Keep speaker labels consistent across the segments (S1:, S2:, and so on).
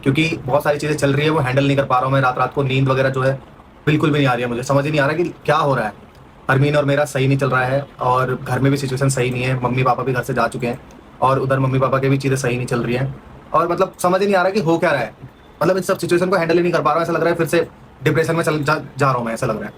S1: क्योंकि बहुत सारी चीज़ें चल रही है वो हैंडल नहीं कर पा रहा हूँ मैं। रात रात को नींद वगैरह जो है बिल्कुल भी नहीं आ रही है, मुझे समझ ही नहीं आ रहा कि क्या हो रहा है। हरमीन और मेरा सही नहीं चल रहा है और घर में भी सिचुएशन सही नहीं है। मम्मी पापा भी घर से जा चुके हैं और उधर मम्मी पापा के भी चीज़ें सही नहीं चल रही हैं और मतलब समझ ही नहीं आ रहा कि हो क्या रहा है। मतलब इन सब सिचुएशन को हैंडल ही नहीं कर पा रहा हूँ। ऐसा लग रहा है फिर से डिप्रेशन में जा रहा हूँ मैं, ऐसा लग रहा है।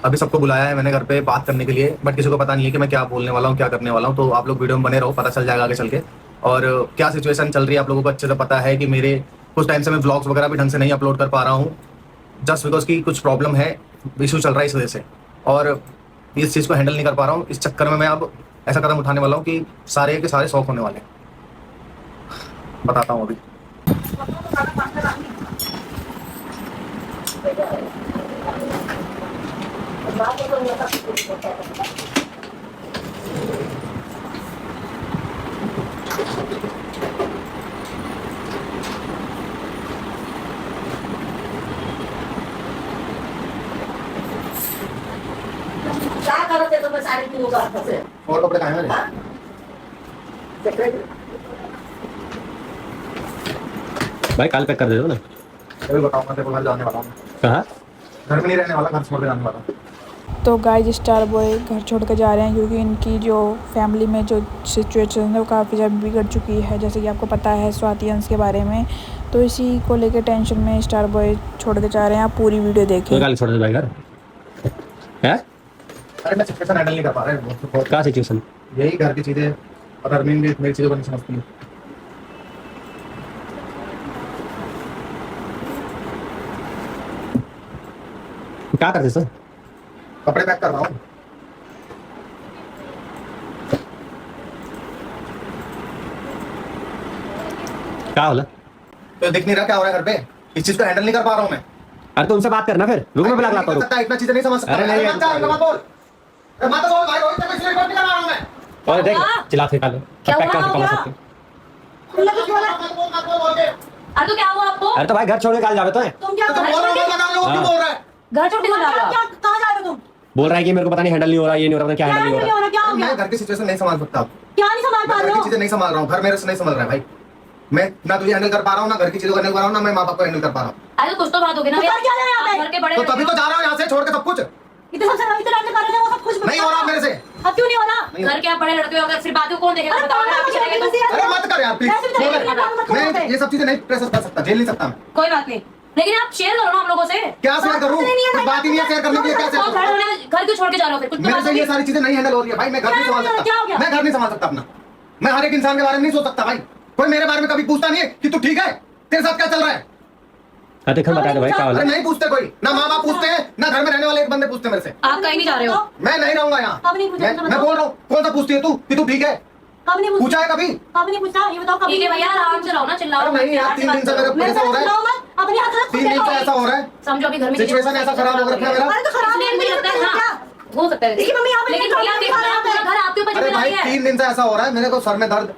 S1: अभी सबको बुलाया है मैंने घर पे बात करने के लिए, बट किसी को पता नहीं है कि मैं क्या बोलने वाला हूँ, क्या करने वाला हूँ। तो आप लोग वीडियो में बने रहो, पता चल जाएगा आगे चल के। और क्या सिचुएशन चल रही है आप लोगों को अच्छे से पता है कि मेरे कुछ टाइम से मैं व्लॉग्स वगैरह भी ढंग से नहीं अपलोड कर पा रहा हूँ, जस्ट बिकॉज की कुछ प्रॉब्लम है, इशू चल रहा है इस वजह से। और इस चीज़ को हैंडल नहीं कर पा रहा हूँ। इस चक्कर में मैं अब ऐसा कदम उठाने वाला हूँ कि सारे के सारे शौक होने वाले हैं। बताता हूँ अभी।
S2: क्या करते तो मैं सारे किलो का हाथ से
S1: और कपड़े कहाँ हैं मेरे?
S3: भाई कल पैक कर दे दो ना।
S1: अभी बताऊंगा, तेरे को घर जाने वाला हूँ।
S3: कहाँ?
S1: घर में नहीं रहने वाला, घर छोड़ के जाने वाला हूँ।
S4: तो गाइस स्टार बॉय घर छोड़ के जा रहे हैं क्योंकि इनकी जो फैमिली में जो सिचुएशन है वो काफ़ी ज़्यादा बिगड़ चुकी है, जैसे कि आपको पता है स्वाति अंश के बारे में। तो इसी को लेकर टेंशन में स्टार बॉय छोड़ के जा रहे हैं। आप पूरी वीडियो देखें।
S3: कल छोड़ दे भाई घर है।
S1: अरे मैं सिचुएशन हैंडल नहीं कर पा रहा है बहुत।
S3: क्या सिचुएशन?
S1: यही घर की चीज़ें और अरमीन भी मेरी चीज़ों को नहीं समझती है।
S3: क्या करते सर?
S1: कपड़े पैक कर रहा हूँ।
S3: क्या होला?
S1: तो दिख नहीं रहा क्या हो रहा है घर पे? इस चीज को हैंडल नहीं कर पा रहा हूँ मैं।
S3: अरे तो उनसे बात करना फिर, रूम में बुला के लाता हूँ।
S1: इतना चीजें नहीं समझ सकता।
S3: अरे नहीं,
S1: मत जा, मत बोल। अरे मत बोल भाई, रोहित को इसलिए रिकॉर्ड नहीं कर रहा हूँ मैं।
S3: और देख चिल्ला के निकाल
S2: क्या
S3: पैक
S2: हुआ?
S3: करके कमा सकते।
S1: मत बोल बोल के।
S2: अरे तो क्या हुआ आपको?
S3: अरे तो भाई घर छोड़ के कल जावे तो है।
S2: तुम क्या
S1: तो बोल रहा हूँ, लगा लो, क्यों बोल रहा है?
S2: घर छोड़ के जा रहे हो? कहाँ जा रहे हो तुम?
S3: बोल रहा है कि मेरे को पता नहीं हैंडल नहीं हो रहा, ये नहीं हो रहा, क्या हैंडल नहीं हो रहा।
S2: क्या हो गया?
S1: मैं घर की सिचुएशन नहीं संभाल सकता।
S2: क्या नहीं संभाल पा
S1: मैं
S2: रहे
S1: घर की
S2: हो?
S1: चीजें नहीं संभाल रहा हूँ। घर मेरे से नहीं संभाल रहा है भाई। मैं ना तुझे हैंडल कर पा रहा हूँ, ना घर की चीजों को हैंडल कर रहा हूँ, ना मैं माँ बाप को हैंडल कर पा रहा हूँ।
S2: अरे तो कुछ तो बात होगी ना भैया। क्या जा रहे हो यहाँ
S1: तो
S2: पे? घर के बड़े
S1: तभी तो जा रहा हूँ यहाँ से छोड़ के सब कुछ।
S2: इतने सबसे इतना कर रहे हो वो सब कुछ
S1: नहीं हो रहा मेरे से।
S2: अब क्यों नहीं हो रहा?
S1: नहीं।
S2: घर के आप बड़े लड़के हो, अगर फिर बात को कौन देखेगा? बताओ ना, आप चले गए तो।
S1: अरे मत कर यार प्लीज। मैं ये सब चीजें नहीं प्रेशर कर सकता, झेल नहीं सकता मैं।
S2: कोई बात नहीं, लेकिन आप शेयर करो ना हम लोगों से।
S1: क्या शेयर करूँ? कुछ बात ही नहीं है शेयर करने के लिए। क्या शेयर
S2: तो घर क्यों छोड़ के जा रहे हो फिर? कुछ तो
S1: मेरे
S2: बात
S1: से ये
S2: होगी।
S1: सारी चीजें नहीं हैंडल हो रही है भाई। मैं घर नहीं संभाल
S2: क्या हो गया?
S1: सकता। मैं घर नहीं संभाल सकता अपना। मैं हर एक इंसान के बारे में नहीं सोच सकता भाई। कोई मेरे बारे में कभी पूछता नहीं है कि तू ठीक है, तेरे साथ क्या चल रहा है।
S3: हाँ देखो बता दो भाई क्या
S1: अरे
S3: होला।
S1: नहीं पूछते कोई, ना माँ बाप पूछते हैं, ना घर में रहने वाले एक बंदे पूछते मेरे से।
S2: आप कहीं नहीं जा रहे हो।
S1: मैं नहीं रहूंगा यहाँ।
S2: कब नहीं पूछा?
S1: मैं बोल रहा हूँ, कौन सा पूछती है तू कि तू ठीक है?
S2: कब नहीं
S1: पूछा है कभी?
S2: कब नहीं पूछा? ये बताओ कब? ठीक है भैया, आराम से रहो ना, चिल्लाओ
S1: अरे नहीं यार, 3 दिन से मेरे ऊपर ऐसा हो रहा है।
S2: अपनी हाथ से
S1: 3 दिन से ऐसा हो रहा है।
S2: समझो अभी घर में
S1: सिचुएशन ऐसा खराब हो रखा है मेरा।
S2: अरे तो खराब नहीं मुझे लगता है। हाँ हो सकता है। देखिए मम्मी यहाँ पे लेकिन भैया देखो ना, पूरा घर आपके ऊपर
S1: अरे
S2: जिम्मेदारी
S1: भाई
S2: है।
S1: 3 दिन से ऐसा हो रहा है। मेरे को सर में दर्द,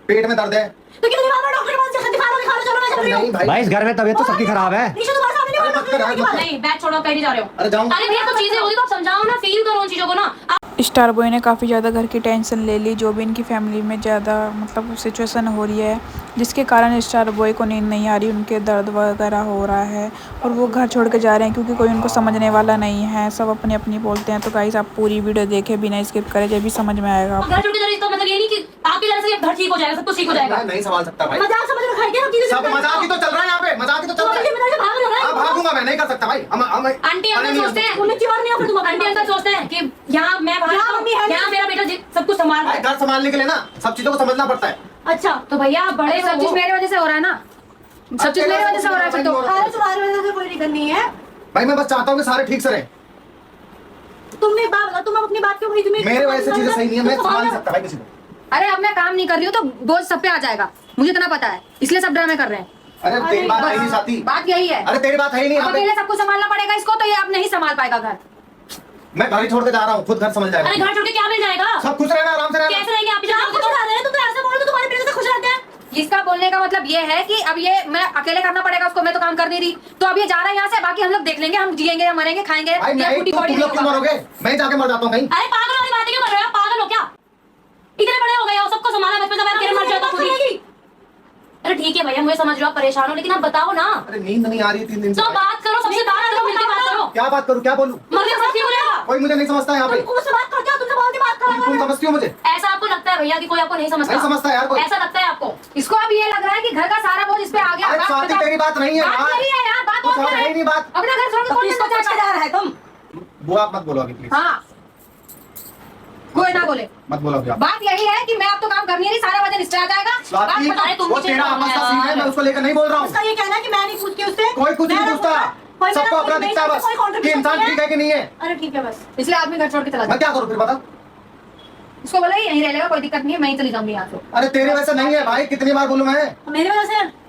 S1: पेट में दर्द है।
S2: तो क्यों नहीं मानो डॉक्टर के पास से दिखा लो चलो मैं चल रही हूँ।
S1: नहीं भाई,
S3: भाई इस घर में तबीयत तो सबकी खराब है।
S2: निशा तुम्हारे सामने नहीं
S1: अरे मत कर यार,
S2: बोल
S1: मत कर।
S2: नहीं, बैग छोड़ो, कहीं नहीं जा रहे हो।
S1: अरे जाऊँ।
S2: अरे भैया कुछ चीजें होगी तो आप समझाओ ना, फील करो उन चीजों को ना।
S4: स्टार बॉय ने काफ़ी ज़्यादा घर की टेंशन ले ली, जो भी इनकी फैमिली में ज़्यादा मतलब सिचुएशन हो रही है, जिसके कारण स्टार बॉय को नींद नहीं आ रही, उनके दर्द वगैरह हो रहा है और वो घर छोड़ के जा रहे हैं क्योंकि कोई उनको समझने वाला नहीं है। सब अपनी अपनी बोलते हैं। तो गाइस आप पूरी वीडियो देखें बिना स्किप करे, जब भी समझ में आएगा आपको।
S2: घर छोड़ के जा रही तो मतलब ये नहीं कि आपकी वजह से घर ठीक हो जाएगा, सब कुछ ठीक हो जाएगा।
S1: मैं नहीं संभाल सकता भाई।
S2: मजाक समझ में खाई के
S1: सब मजाक ही तो चल रहा है यहाँ पे। मजाक ही तो चल रहा है।
S2: भाग रहे हो
S1: अब
S2: ना।
S1: भागूंगा मैं, नहीं कर सकता भाई।
S2: आंटी अंकल सोचते हैं, उन्हें क्यों नहीं हो फिर तुम? आंटी अंकल सोचते हैं कि यहाँ मैं बाहर हूँ, यहाँ मेरा बेटा सब कुछ संभाल रहा
S1: भाई
S2: है।
S1: घर संभालने के लिए ना सब चीजों को समझना पड़ता है।
S2: अच्छा तो भैया आप बड़े
S5: सब चीज मेरी वजह से हो रहा है ना, सब चीज मेरी वजह से हो रहा है फिर तो।
S2: अरे तुम्हारी वजह से कोई दिक्कत नहीं है।
S1: भाई मैं बस चाहता हूँ कि सारे ठीक से रहे।
S2: तुमने एक बात बताओ, तुम अपनी बात क्यों कही?
S1: मेरे वजह से चीजें सही नहीं है। मैं संभाल नहीं सकता भाई किसी को।
S5: अरे अब मैं काम नहीं कर रही हूँ तो बोझ सब पे आ जाएगा, मुझे इतना पता है, इसलिए सब ड्रामे कर रहे हैं।
S1: अरे तेरी बात है ही नहीं साथी।
S5: बात यही है।
S1: अरे तेरी बात है ही नहीं
S5: अब
S1: यहाँ पे।
S5: अकेले सबको संभालना पड़ेगा इसको, तो ये अब नहीं संभाल पाएगा घर।
S1: मैं घर ही छोड़ के जा रहा हूँ, खुद घर समझ
S2: अरे
S1: जाएगा।
S2: घर छोड़ के क्या मिल जाएगा?
S1: सब खुश रहना, आराम से रहना।
S2: कैसे रहेंगे आप? खुश रह रहे हैं, तुम तो ऐसे बोलो तो तुम्हारे पेट से खुश रहते हैं।
S5: इसका बोलने का मतलब ये है कि अब ये मैं अकेले करना पड़ेगा उसको, मैं तो काम कर नहीं रही, तो अब ये जा रहा है यहाँ से, बाकी हम लोग देख लेंगे, हम जिएंगे या मरेंगे, खाएंगे
S1: भाई
S5: या
S1: नहीं,
S5: फूटी
S1: तुम
S5: बॉडी
S1: लोग क्यों मरोगे? मैं जाके मर जाता हूँ कहीं।
S2: अरे पागल वाली बातें क्यों कर रहे हो? आप पागल हो क्या? इतने बड़े हो गए हो, सबको संभाला बचपन से, मैं अकेले मर जाता खुद ही। अरे ठीक है भैया, मुझे समझ रहे हो आप परेशान हो, लेकिन आप बताओ ना।
S1: अरे नींद नहीं आ रही है 3 दिन से।
S2: तो बात करो, सबसे बात करो, मिलके बात करो।
S1: क्या बात करूं, क्या बोलूं?
S2: मम्मी समझ नहीं बोलेगा।
S1: कोई मुझे नहीं समझता यहाँ पे।
S2: मुझसे बात करते हो, तुमसे बोलती बात करो।
S1: तुम समझती हो मुझे?
S2: ऐसा आपको लगता है भैया कि कोई आपको नहीं समझता?
S1: नहीं समझता यार कोई।
S2: ऐसा लगता है आपको?
S5: इसको अब ये लग रहा है कि घर का सारा बोझ इस पे आ गया।
S1: अरे स्वाति तेरी बात नहीं है
S5: बात
S1: यार।
S5: यही है यार, बात
S1: कुछ
S5: और
S1: और
S5: क्या
S1: है
S5: है?
S1: ही नहीं बात।
S5: अपना घर छोड़ के कौन
S2: किसको
S5: बचा
S2: जा रहा है तुम?
S1: बुआ आप मत बोलो अभी प्लीज।
S5: हाँ, कोई ना बोले।
S1: मत बोलो अभी आप।
S5: बात यही है कि मैं अब तो काम कर नहीं रही, सारा वजन इस पे आ जाएगा।
S1: स्वाति
S5: बात बता रहे तुम
S1: वो
S5: मुझे
S1: तेरा आपस का सीन है, मैं उसको लेकर नहीं बोल रहा हूँ।
S2: उसका ये कहना है कि मैं नहीं पूछती उससे।
S1: कोई कुछ नहीं पूछता, सबको अपना दिखता है बस कि इंसान ठीक है कि नहीं है।
S2: अरे ठीक है बस।
S5: इसलिए आदमी घर छोड़ के चला
S1: मैं
S5: जाए।
S1: क्या करूँ फिर बता?
S5: इसको बोला यहीं रह लेगा, कोई दिक्कत नहीं है, मैं ही चली जाऊंगी यहाँ से।
S1: अरे तेरे वैसे नहीं है भाई, कितनी बार बोलूं मैं?
S2: मेरी वजह से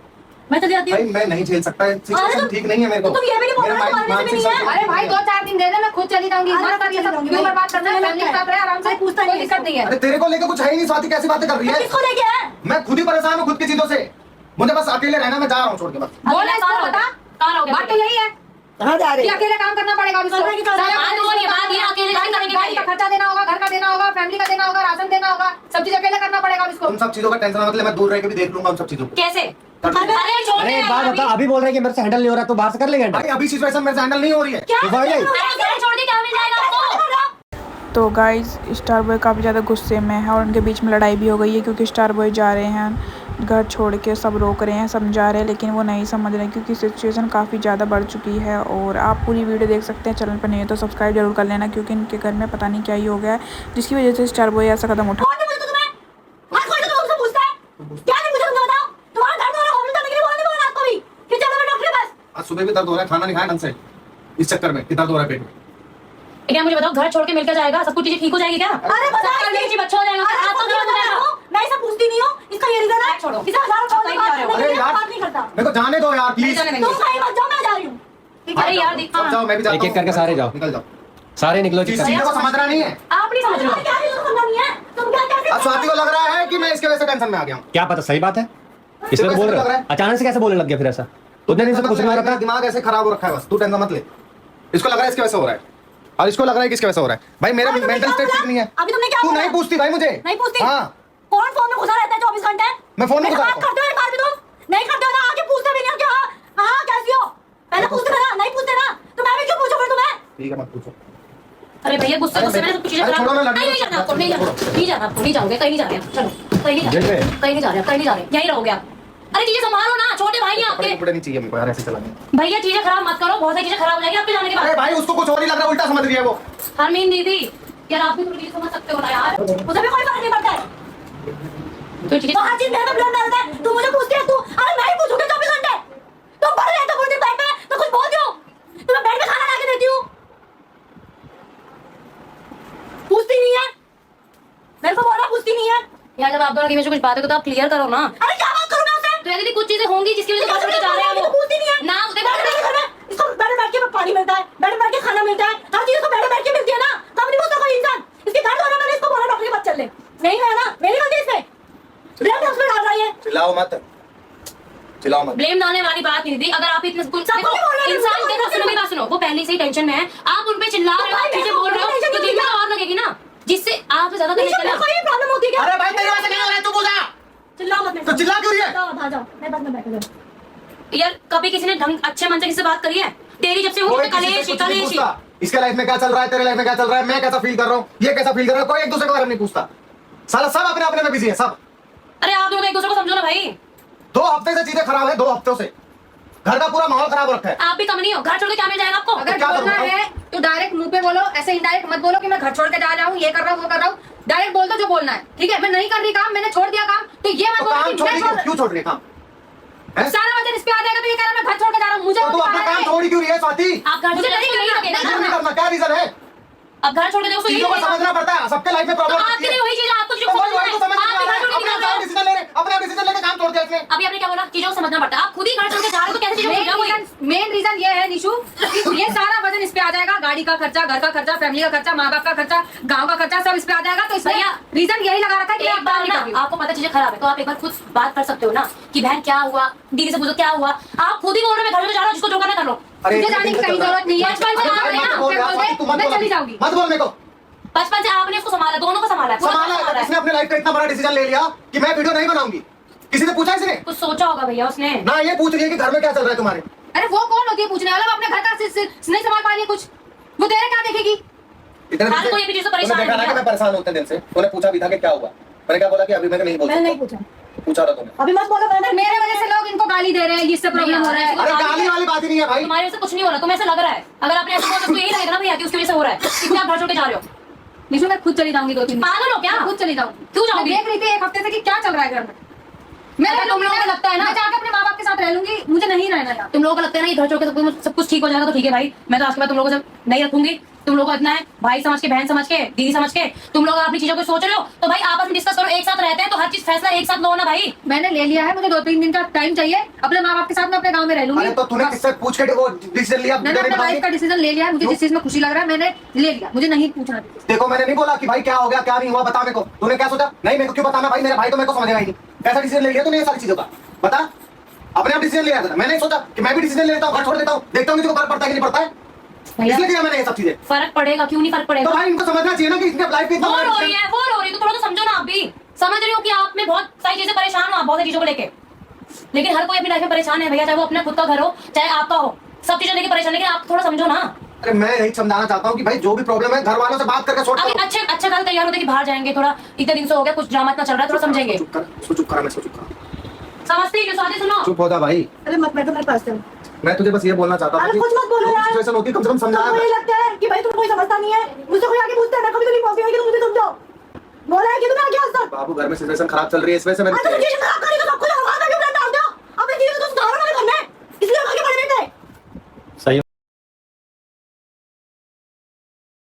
S2: मैं चली जाती हूँ।
S1: भाई मैं नहीं झेल सकता, सिचुएशन ठीक नहीं है मेरे को।
S2: तुम ये भी नहीं बोल रहे हो,
S1: मेरा
S2: तुम्हारे
S1: मानसिक
S2: में भी नहीं है।
S1: संतुलन
S5: अरे भाई 2-4 दिन दे दे, मैं खुद चली जाऊंगी।
S2: अरे
S5: मत कर ये सब क्यों बर्बाद करना है? फैमिली के साथ रहे आराम से,
S2: पूछता
S5: कोई
S2: नहीं
S5: दिक्कत नहीं है।
S1: अरे तेरे को लेकर कुछ है ही नहीं। स्वाति कैसी बातें कर रही है?
S2: किसको लेके है?
S1: मैं खुद ही परेशान हूँ खुद की चीजों से। मुझे बस अकेले रहना, मैं जा रहा हूँ छोड़ के बस।
S5: बोला इसको बता,
S2: कहाँ रहोगे?
S5: बात तो यही है
S2: कहाँ जा
S5: कि अकेले काम करना पड़ेगा अब इसको।
S2: करने की तो
S5: सारा
S2: बात
S5: वजन
S2: नहीं, बात ये अकेले
S5: गाड़ी
S2: नहीं
S5: गाड़ी का खर्चा देना होगा, घर का देना होगा, फैमिली का देना होगा, राशन देना होगा, सब चीज अकेले करना पड़ेगा अब इसको।
S1: उन सब चीजों का टेंशन मतलब मैं दूर रह के भी देख लूंगा उन सब चीजों को।
S2: कैसे?
S1: कर लूंगा।
S2: अरे छोड़
S3: अरे
S2: दे
S3: एक बात
S2: यार,
S3: बता, अभी बोल रहे हैं कि मेरे से हैंडल नहीं हो रहा, तो बाहर से कर लेंगे हैंडल।
S1: भाई अभी सिचुएशन मेरे से हैंडल नहीं हो रही है।
S2: क्या?
S3: तो भाई-
S2: अरे छोड़ दे, क्या मिल जाएगा आपको?
S4: तो गाइस स्टार बॉय काफ़ी ज़्यादा गुस्से में है और उनके बीच में लड़ाई भी हो गई है, क्योंकि स्टार बॉय जा रहे हैं घर छोड़ के, सब रोक रहे हैं, समझा रहे हैं, लेकिन वो नहीं समझ रहे क्योंकि सिचुएशन काफ़ी ज़्यादा बढ़ चुकी है। और आप पूरी वीडियो देख सकते हैं, चैनल पर नहीं है तो सब्सक्राइब जरूर कर लेना, क्योंकि इनके घर में पता नहीं क्या ही हो गया है जिसकी वजह से स्टार बॉय ऐसा कदम उठा।
S2: कौन है मुझे तो तुम्हें? हर कोई तो तुमसे पूछता है। क्या नहीं मुझे तुम बताओ? तुम्हारा घर तुम्हारा होटल जाने के लिए बोला नहीं बोला आपको भी? फिर चलो मैं डॉक्टर के पास।
S1: आज सुबह भी दर्द हो रहा है, खाना नहीं खाया ढंग से, इस चक्कर में कि दर्द हो रहा है पेट में।
S2: क्या मुझे बताओ, घर छोड़ के मिलकर जाएगा, सब कुछ चीजें ठीक हो जाएगी क्या? अरे बता, जी बच्चा हो जाएगा, आपका घर हो जाएगा। मैं ऐसा पूछती नहीं हूँ, इसका ये रीजन है।
S5: छोड़ो।
S2: इसे हजारों छोड़ के बात
S1: अरे यार
S2: बात नहीं करता।
S1: मेरे को जाने दो यार प्लीज।
S5: जाने
S2: तुम कहीं मत जाओ, मैं जा रही हूँ। अरे यार देखो
S1: सब जाओ, मैं भी जाता
S3: एक एक
S1: हूँ।
S3: करके सारे जाओ।
S1: निकल जाओ।
S3: सारे निकलो
S1: किसी को समझना नहीं है।
S2: आप नहीं समझ रहे हो। क्या रीजन समझना नहीं है? तुम क्या क्या
S1: अब स्वाति को लग रहा है कि मैं इसके वजह से टेंशन में आ गया हूँ।
S3: क्या पता, सही बात है, इसलिए तो बोल रहे हो। अचानक से कैसे बोलने लग गया फिर ऐसा? उतने दिन से तो कुछ नहीं हो रहा
S1: मेरा
S3: था।
S1: दिमाग ऐसे खराब हो रखा है, बस तू टेंशन मत ले। इसको लग रहा है इसके वजह से हो रहा है, और इसको लग रहा है कि इसके वजह से हो रहा है। भाई मेरा
S2: अरे तुमने
S1: मेंटल
S2: क्या
S1: स्टेट
S2: बोला?
S1: ठीक नहीं है।
S2: अभी तुमने क्या
S1: तू
S2: बोला?
S1: नहीं पूछती भाई मुझे।
S2: नहीं पूछती?
S1: हाँ
S2: कौन फोन में घुसा रहता है 24 घंटे?
S1: मैं फोन में घुसा
S2: बात
S1: रहता हूँ।
S2: करते हो एक बार भी तुम? नहीं करते हो ना, आके पूछते भी नहीं हो कि हाँ कैसी हो? पहले पूछते थे ना, नहीं पूछते ना, तो मैं भी क्यों पूछूं फिर तुम्हें?
S1: ठीक है मत पूछो।
S2: अरे भैया गुस्से गुस्से में सब चीजें
S1: अरे
S2: खराब।
S1: छोड़ो ना, लड़ने
S2: नहीं
S1: दो।
S2: जाना आपको, नहीं जाना, नहीं जाना आपको, नहीं जाओगे, कहीं नहीं जा रहे हैं, चलो कहीं नहीं जा
S3: जेल
S2: रहे,
S3: में?
S2: कहीं नहीं जा रहे, कहीं नहीं जा रहे, यहीं रहोगे आप। अरे चीजें संभालो ना, छोटे भाई हैं
S1: कपड़े
S2: आपके।
S1: कपड़े नहीं चाहिए मेरे को यार, ऐसे चला गया।
S2: भैया चीजें खराब मत करो, बहुत सारी चीजें खराब हो जाएगी आपके जाने के
S1: अरे
S2: बाद।
S1: भाई उसको कुछ और ही लग रहा है, उल्टा समझ रही है वो।
S2: हरमीन दीदी यार, आप भी थोड़ी चीजें समझ सकते हो ना यार, मुझे भी कोई फर्क नहीं पड़ता है। तो चीजें हर चीज मेरे पे ब्लेम डालता है, तू मुझे पूछती है, तू अरे मैं ही पूछूंगी 24 घंटे? तुम पढ़ रहे थे पूरे दिन बेड में, तो कुछ बोल दो, तुम्हें बेड में खाना ला के देती हूँ, पूछती नहीं है, मेरे को बोला पूछती नहीं है यार। जब आप दोनों के बीच में कुछ बात है तो आप क्लियर करो ना। अरे क्या बात करूं मैं उससे? तो यार दीदी कुछ चीजें होंगी जिसकी वजह से बात करके जा रहे हैं वो। पूछती नहीं है ना, देखो इसको बेड में बैठ के पानी मिलता है, बेड में बैठ के खाना मिलता है, हर चीज इसको बेड में बैठ के मिलती है ना, कब नहीं पूछता कोई इंसान? इसके घर वाला मैंने इसको बोला डॉक्टर के पास चल ले, नहीं है ना, मेरी गलती इसमें ब्लेम उस पे डाल रही है।
S1: चिल्लाओ मत, चिल्लाओ मत।
S2: ब्लेम डालने वाली बात नहीं दीदी, अगर आप इतने इंसान के पास सुनो, मेरी बात सुनो, वो पहले से ही टेंशन में है, आप उन पे चिल्ला रहे हो, चीजें बोल रहे हो, तो दिल में और लगेगी ना, जिससे आप ज्यादा कोई प्रॉब्लम होती है क्या?
S1: अरे भाई तेरे वजह से नहीं हो रहा है, तू बोल जा।
S2: चिल्लाओ मत,
S1: तो चिल्ला क्यों रही है?
S2: आ जाओ, मैं बस में बैठ यार, कभी किसी ने ढंग अच्छे मन से किससे बात करी है? तेरी जब से हुई
S1: कोई
S2: तो
S1: किसी
S2: कलेश
S1: से कुछ नहीं
S2: कलेश।
S1: पूछता। इसके लाइफ में क्या चल रहा है, तेरे लाइफ में क्या चल रहा है, मैं कैसा फील कर रहा हूँ, ये कैसा फील कर रहा है, कोई एक दूसरे के बारे में नहीं पूछता। साला सब अपने अपने में बिजी है सब।
S2: अरे आप लोग एक दूसरे को समझो ना भाई।
S1: 2 हफ्ते से चीजें खराब है, 2 हफ्तों से घर का पूरा माहौल खराब हो रखा है।
S2: आप भी कम नहीं हो, घर छोड़ के क्या मिल जाएगा आपको?
S5: अगर
S1: क्या
S5: बोलना
S1: करूं?
S5: है तो डायरेक्ट मुंह पे बोलो, ऐसे इनडायरेक्ट मत बोलो कि मैं घर छोड़ के जा रहा हूँ, ये कर रहा हूँ, वो कर रहा हूँ। डायरेक्ट बोल दो जो बोलना है, ठीक है? मैं नहीं कर रही काम, मैंने छोड़ दिया काम, तो ये मत
S1: तो
S5: बोलो
S1: काम
S5: कि
S1: छोड़
S5: मैं
S1: रही
S5: छोड़-
S1: क्यों छोड़ रही है काम? हैं?
S5: सारा वजन इस पे आ जाएगा तो ये कह रहा है मैं घर छोड़ के जा रहा हूँ, मुझे
S1: तो तू
S5: मत
S1: अपना
S5: बताना
S1: काम
S5: है।
S1: छोड़ी क्यों रही है स्वाति?
S2: आप घर
S5: मुझे
S2: छोड़
S5: नहीं
S2: के
S5: करना,
S2: नहीं
S1: क्यों नहीं करना, क्या रीजन है?
S2: अब घर छोड़ के देखो,
S1: चीजों को समझना पड़ता है, सबके लाइफ में प्रॉब्लम
S2: आपके लिए वही चीज आपको चीजों को समझना है।
S1: समझ
S2: आप भी घर छोड़ के
S1: अपने
S2: निकल रहे हो।
S1: डिसीजन ले रहे, अपने डिसीजन लेके काम छोड़ दिया इसने।
S2: अभी आपने क्या बोला? चीजों को समझना पड़ता है। आप खुद ही घर छोड़ के जा रहे हो तो कैसे चीजों को समझाओगे?
S5: मेन रीजन ये है निशु कि ये सारा वजन इस पे आ जाएगा, गाड़ी का खर्चा, घर का खर्चा, फैमिली का खर्चा, माँ बाप का खर्चा, गांव का खर्चा, सब इस पे आ जाएगा। तो इसलिए
S2: भैया,
S5: रीजन यही लगा रखा है कि
S2: एक
S5: आप
S2: बार
S5: नहीं
S2: ना
S5: करोगे।
S2: आपको पता चीजें खराब है तो आप एक बार खुद बात कर सकते हो ना कि बहन क्या हुआ, दीदी से पूछो क्या हुआ। आप खुद ही बोल रहे हो मैं घर छोड़ के जा रहा हूँ, जिसको जो करना कर लो।
S1: अरे
S5: मुझे जाने की कहीं जरूरत नहीं है,
S2: बचपन से आप रहे हैं,
S1: बोल रहा, स्वाति, तू मत
S5: मैं
S1: बोल
S5: चली
S1: अभी।
S5: जाऊंगी।
S1: मत बोल मेरे को।
S2: बचपन से आपने उसको संभाला, दोनों को संभाला है, पूरा
S1: संभाला है,
S2: संभाला
S1: इसने
S2: है।
S1: अपने लाइफ का इतना बड़ा डिसीजन ले लिया कि मैं वीडियो नहीं बनाऊंगी। किसी ने पूछा इसने?
S2: कुछ सोचा होगा भैया उसने।
S1: ना ये पूछ रही है कि घर में क्या चल रहा है तुम्हारे।
S5: अरे वो कौन होती है पूछने वाला? वो अपने घर का नहीं संभाल पा रही है कुछ, वो तेरे क्या देखेगी?
S1: इतने दिन
S2: हर
S1: से-
S2: कोई अपनी चीज़ से परेशान
S1: तूने देखा ना
S2: है
S1: कि मैं परेशान होते दिन से। तूने पूछा भी था कि क्या हुआ, मैंने क्या बोला कि अभी मैं नहीं बोल
S6: मैंने नहीं
S1: सकता।
S6: पूछा,
S1: पूछा था तूने।
S6: अभी मत बोलो। मैंने
S5: मेरे वजह से लोग इनको गाली दे रहे हैं, इससे प्रॉब्लम हो रहा है।
S1: अरे गाली वाली बात ही नहीं है भाई।
S2: तुम्हारे वजह से कुछ नहीं हो रहा, तुम्हें ऐसा लग रहा है। अगर आपने ऐसा बोला तो यही लगेगा ना भैया कि उसकी वजह से हो रहा है, इसलिए आप घर छोड़ के जा रहे हो।
S5: निशु मैं खुद चली जाऊंगी 2-3 दिन।
S2: पागल हो क्या?
S5: मैं खुद चली जाऊंगी।
S2: क्यों जाओगी?
S5: मैं देख रही थी एक हफ्ते से कि क्या चल रहा है घर में। मैं
S2: अगर तुम लोगों को लगता है ना-
S5: मैं जाकर अपने माँ बाप के साथ रह लूंगी, मुझे नहीं रहना यार।
S2: तुम लोगों को लगता है ना ये घर छोड़ के सब कुछ ठीक हो जाएगा तो ठीक है भाई, मैं तो आज के बाद तुम लोगों से नहीं रखूंगी। तुम लोगों को इतना है भाई समझ के, बहन समझ के, दीदी समझ के, तुम लोग अपनी चीजों को सोच रहे हो तो भाई आपस में डिस्कस करो। एक साथ रहते हैं तो हर चीज फैसला एक साथ लो ना भाई।
S5: मैंने ले लिया है, मुझे 2-3 दिन का टाइम चाहिए अपने माँ बाप के साथ। मैं अपने गाँव में रह लूंगी।
S1: अरे तो तूने किससे पूछ के वो डिसीजन लिया?
S5: मैंने अपने वाइफ का डिसीजन ले लिया है, मुझे जिस चीज में खुशी लग रहा है मैंने ले लिया, मुझे नहीं पूछना।
S1: देखो मैंने नहीं बोला कि भाई क्या हो गया क्या नहीं हुआ, बता मेरे को। तूने क्या सोचा? नहीं मेरे को क्यों बताना भाई, मेरा भाई तो मेरे को समझेगा ही नहीं। कैसा डिसीजन ले लिया तूने ये सारी चीजों का? बता। अपने आप डिसीजन लिया था, मैंने सोचा कि मैं भी डिसीजन ले लेता हूँ, घर छोड़ देता हूँ, देखता हूँ कि तुझको फर्क पड़ता है कि नहीं पड़ता है।
S2: भैया
S1: इसलिए किया मैंने ये सब चीजें।
S2: फर्क पड़ेगा, क्यों नहीं फर्क
S1: तो
S2: पड़ेगा?
S1: भाई इनको समझना चाहिए ना कि इसने लाइफ की
S2: बोर हो रही है, बोर हो रही है तो थोड़ा तो समझो ना आप भी। समझ रही हो कि आप में बहुत सारी चीजें परेशान हो, आप बहुत सारी चीजों को लेके, लेकिन हर कोई अपनी लाइफ में परेशान है भैया, चाहे वो अपना खुद का घर हो चाहे आपका हो, सब चीजें लेके परेशान है, लेकिन आप थोड़ा समझो ना।
S1: अरे मैं यही समझाना चाहता हूँ कि भाई जो भी प्रॉब्लम है घर वालों से बात करके सॉर्ट
S2: अभी
S1: करो।
S2: अच्छे कल तैयार होते कि बाहर जाएंगे, थोड़ा इतने दिन से हो गया, कुछ ड्रामा इतना चल रहा है, थोड़ा समझेंगे।
S1: चुप कर, इसको चुप करा, मैं इसको चुप करा।
S2: समझती क्यों? शादी सुनो।
S1: चुप हो जा भाई।
S6: अरे मत, मैं तुम्हारे पास हूँ।
S1: मैं तुझे बस ये बोलना चाहता था
S6: अरे
S1: कि
S6: कुछ मत बोलो
S1: जो
S6: यार।
S1: सिचुएशन होती है कम से कम समझाया
S6: तुमको ये लगता है कि भाई तुम कोई समझता नहीं है, मुझसे कोई आके पूछता है ना, कभी तो नहीं पहुंची होगी, तुम मुझे समझो। बोला है कि तुम्हें आगे आज तक
S1: बाबू घर में सिचुएशन खराब चल रही है इस वजह से
S6: आज तो
S1: मैंने
S6: मुझे खराब करेगा, सबको आवाज आ क्यों